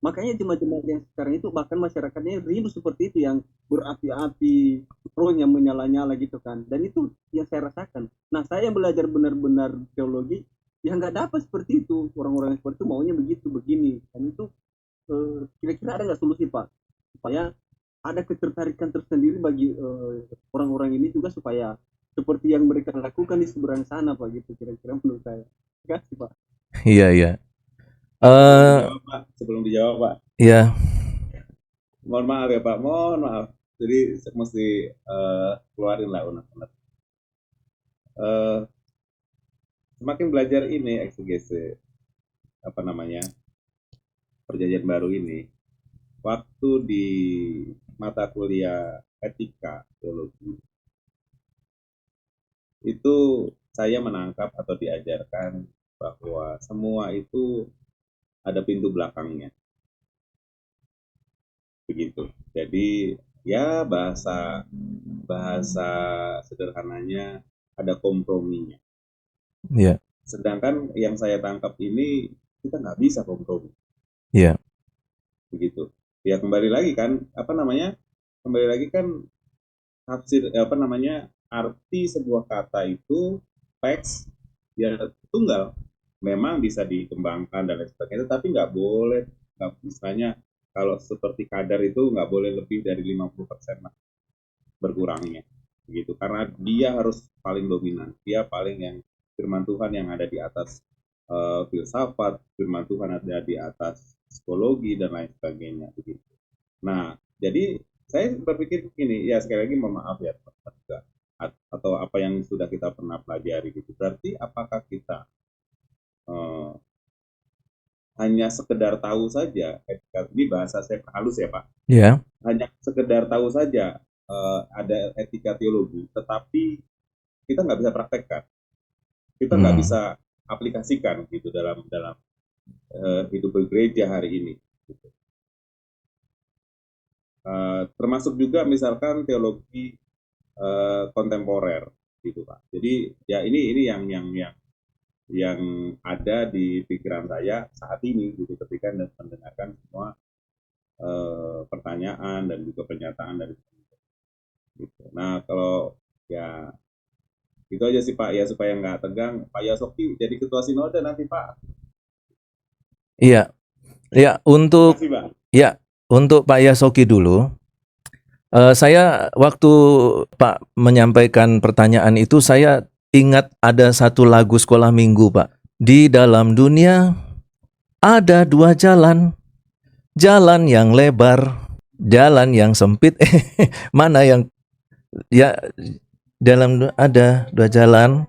Makanya jemaat-jemaat yang sekarang itu bahkan masyarakatnya rindu seperti itu, yang berapi-api, rohnya menyala-nyala gitu kan. Dan itu yang saya rasakan. Nah saya belajar benar-benar teologi yang nggak dapat seperti itu. Orang-orang yang seperti itu maunya begitu begini. Dan itu kira-kira ada nggak solusi Pak supaya ada ketertarikan tersendiri bagi orang-orang ini juga, supaya seperti yang mereka lakukan di seberang sana Pak, gitu kira-kira menurut saya. Terima kasih Pak. Iya. Sebelum dijawab Pak. Iya. Mohon maaf ya Pak, mohon maaf. Jadi mesti keluarin lah unek-unek. Semakin belajar ini eksegese perjanjian baru ini, waktu di mata kuliah etika teologi itu saya menangkap atau diajarkan bahwa semua itu ada pintu belakangnya, begitu. Jadi ya bahasa sederhananya ada komprominya. Sedangkan yang saya tangkap ini kita nggak bisa kompromi. Begitu. Ya kembali lagi kan tafsir arti sebuah kata itu teks ya tunggal, memang bisa dikembangkan dan lain sebagainya, tapi nggak boleh, misalnya kalau seperti kadar itu nggak boleh lebih dari 50% berkurangnya, begitu, karena dia harus paling dominan, dia paling yang firman Tuhan yang ada di atas filsafat, firman Tuhan ada di atas psikologi dan lain sebagainya, begitu. Nah jadi saya berpikir begini, ya sekali lagi mohon maaf ya juga, atau apa yang sudah kita pernah pelajari gitu, berarti apakah kita hanya sekedar tahu saja, ini bahasa saya halus ya Pak, hanya sekedar tahu saja ada etika teologi, tetapi kita nggak bisa praktekkan, kita nggak bisa aplikasikan gitu dalam hidup bergereja hari ini gitu. Termasuk juga misalkan teologi kontemporer gitu Pak. Jadi ya ini yang ada di pikiran saya saat ini gitu ketika mendengarkan semua pertanyaan dan juga pernyataan dari gitu. Nah kalau ya itu aja sih Pak, ya supaya nggak tegang. Pak Yasoki jadi ketua sinode nanti Pak. Iya, ya untuk Makasih Pak. ya untuk Pak Yasoki dulu. Saya waktu Pak menyampaikan pertanyaan itu, saya ingat ada satu lagu sekolah minggu, Pak. Di dalam dunia ada dua jalan, jalan yang lebar, jalan yang sempit. Mana yang ya ada dua jalan,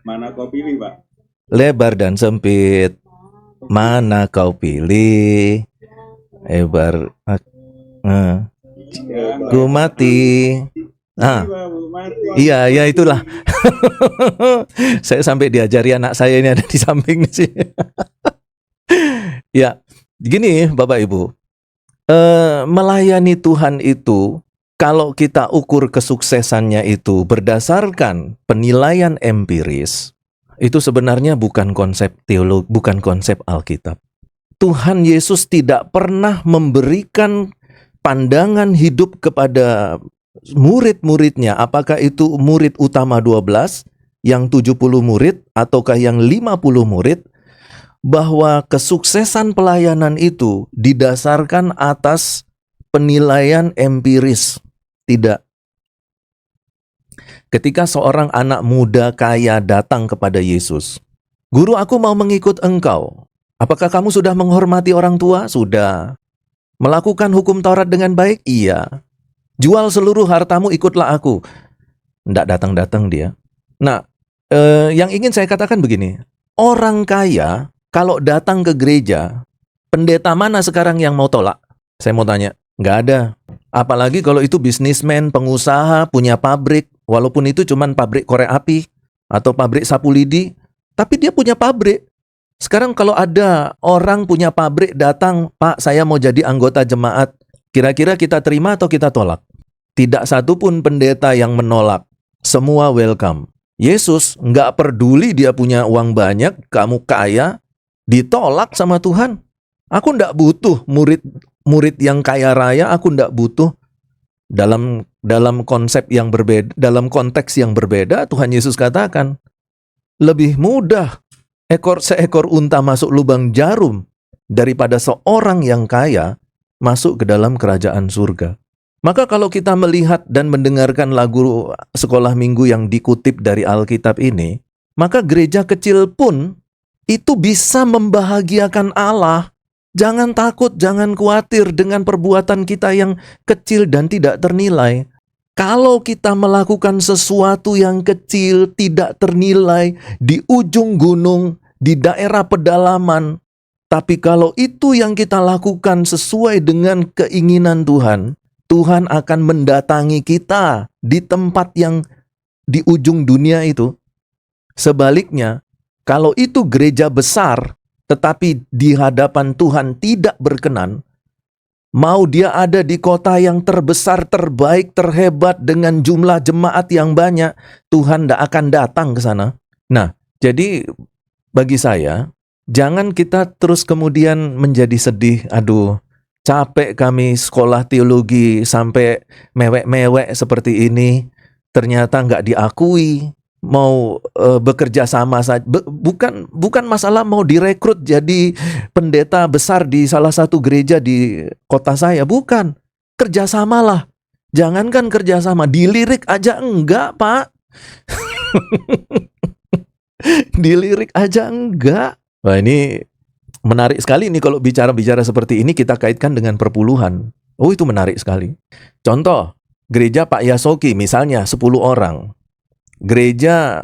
Mana kau pilih Pak? lebar dan sempit. Mana kau pilih? Lebar. Ku mati. Iya, ya itulah. Saya sampai diajari anak saya ini ada di samping sih. Ya, gini Bapak Ibu. Melayani Tuhan itu, kalau kita ukur kesuksesannya itu berdasarkan penilaian empiris, itu sebenarnya bukan konsep teologi, bukan konsep Alkitab. Tuhan Yesus tidak pernah memberikan pandangan hidup kepada murid-muridnya, apakah itu murid utama 12, yang 70 murid, ataukah yang 50 murid, bahwa kesuksesan pelayanan itu didasarkan atas penilaian empiris. Tidak. Ketika seorang anak muda kaya datang kepada Yesus, "Guru, aku mau mengikut engkau. Apakah kamu sudah menghormati orang tua?" "Sudah." "Melakukan hukum Taurat dengan baik?" "Iya." "Jual seluruh hartamu, ikutlah aku." Tidak datang-datang dia. Nah, yang ingin saya katakan begini, orang kaya kalau datang ke gereja, pendeta mana sekarang yang mau tolak? Saya mau tanya, nggak ada. Apalagi kalau itu bisnismen, pengusaha, punya pabrik, walaupun itu cuman pabrik korek api atau pabrik sapu lidi, tapi dia punya pabrik. Sekarang kalau ada orang punya pabrik datang, "Pak, saya mau jadi anggota jemaat." Kira-kira kita terima atau kita tolak? Tidak satu pun pendeta yang menolak. Semua welcome. Yesus nggak peduli dia punya uang banyak, kamu kaya, ditolak sama Tuhan. Aku nggak butuh murid yang kaya raya, aku nggak butuh. Dalam konsep yang berbeda, dalam konteks yang berbeda, Tuhan Yesus katakan, lebih mudah seekor unta masuk lubang jarum daripada seorang yang kaya masuk ke dalam kerajaan surga. Maka kalau kita melihat dan mendengarkan lagu sekolah minggu yang dikutip dari Alkitab ini, maka gereja kecil pun itu bisa membahagiakan Allah. Jangan takut, jangan khawatir dengan perbuatan kita yang kecil dan tidak ternilai. Kalau kita melakukan sesuatu yang kecil, tidak ternilai, di ujung gunung, di daerah pedalaman, tapi kalau itu yang kita lakukan sesuai dengan keinginan Tuhan, Tuhan akan mendatangi kita di tempat yang di ujung dunia itu. Sebaliknya, kalau itu gereja besar, tetapi di hadapan Tuhan tidak berkenan, mau dia ada di kota yang terbesar, terbaik, terhebat dengan jumlah jemaat yang banyak, Tuhan tidak akan datang ke sana. Nah, jadi bagi saya, jangan kita terus kemudian menjadi sedih, aduh, capek kami sekolah teologi sampai mewek-mewek seperti ini, ternyata nggak diakui. Mau bekerja sama saja, bukan masalah mau direkrut jadi pendeta besar di salah satu gereja di kota saya, bukan. Kerjasamalah, jangankan kerjasama, dilirik aja enggak, Pak. Dilirik aja enggak. Wah, ini menarik sekali nih kalau bicara-bicara seperti ini kita kaitkan dengan perpuluhan. Oh, itu menarik sekali. Contoh, gereja Pak Yasoki misalnya 10 orang. Gereja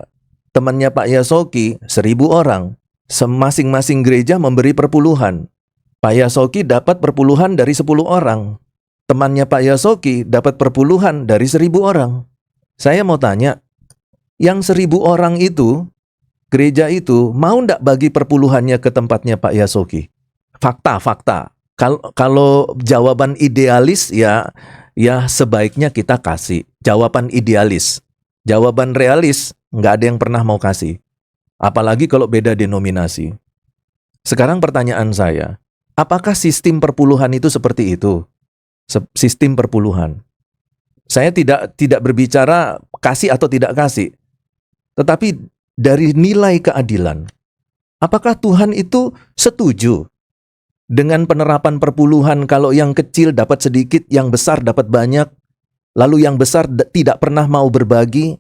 temannya Pak Yasoki 1000 orang. Masing-masing gereja memberi perpuluhan. Pak Yasoki dapat perpuluhan dari 10 orang. Temannya Pak Yasoki dapat perpuluhan dari 1000 orang. Saya mau tanya, yang 1000 orang itu, gereja itu mau ndak bagi perpuluhannya ke tempatnya Pak Yasoki? Fakta. Kalau jawaban idealis ya sebaiknya kita kasih. Jawaban idealis. Jawaban realis, nggak ada yang pernah mau kasih. Apalagi kalau beda denominasi. Sekarang pertanyaan saya, Apakah sistem perpuluhan itu seperti itu? Sistem perpuluhan. Saya tidak berbicara kasih atau tidak kasih, tetapi dari nilai keadilan. Apakah Tuhan itu setuju dengan penerapan perpuluhan kalau yang kecil dapat sedikit, yang besar dapat banyak, lalu yang besar tidak pernah mau berbagi?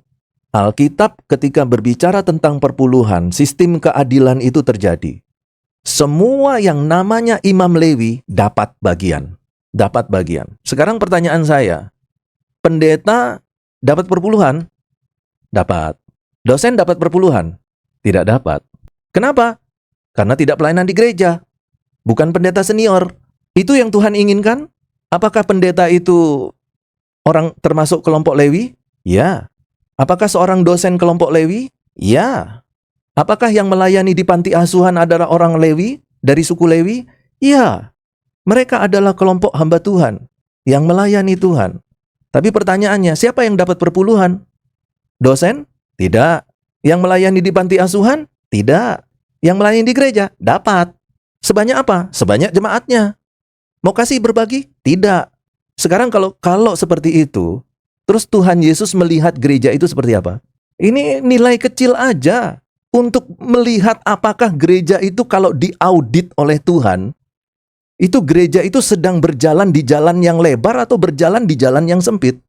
Alkitab ketika berbicara tentang perpuluhan, sistem keadilan itu terjadi. Semua yang namanya Imam Lewi dapat bagian. Dapat bagian. Sekarang pertanyaan saya, pendeta dapat perpuluhan? Dapat. Dosen dapat perpuluhan? Tidak dapat. Kenapa? Karena tidak pelayanan di gereja. Bukan pendeta senior. Itu yang Tuhan inginkan? Apakah pendeta itu orang termasuk kelompok Lewi? Ya. Apakah seorang dosen kelompok Lewi? Ya. Apakah yang melayani di panti asuhan adalah orang Lewi? Dari suku Lewi? Ya. Mereka adalah kelompok hamba Tuhan yang melayani Tuhan. Tapi pertanyaannya, siapa yang dapat perpuluhan? Dosen? Tidak. Yang melayani di panti asuhan? Tidak. Yang melayani di gereja? Dapat. Sebanyak apa? Sebanyak jemaatnya. Mau kasih berbagi? Tidak. Sekarang kalau seperti itu, terus Tuhan Yesus melihat gereja itu seperti apa? Ini nilai kecil aja untuk melihat apakah gereja itu kalau diaudit oleh Tuhan, itu gereja itu sedang berjalan di jalan yang lebar atau berjalan di jalan yang sempit.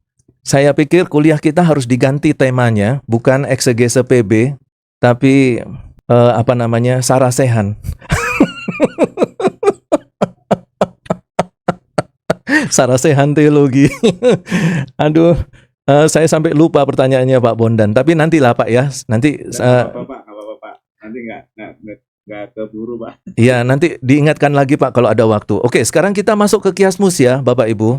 Saya pikir kuliah kita harus diganti temanya, bukan eksegese PB, tapi sarasehan. Sarasehan teologi. Aduh, saya sampai lupa pertanyaannya Pak Bondan. Tapi nantilah Pak ya. Nanti Bapak. Nanti nggak keburu Pak. Iya, nanti diingatkan lagi Pak kalau ada waktu. Oke, sekarang kita masuk ke Kiasmus ya Bapak Ibu.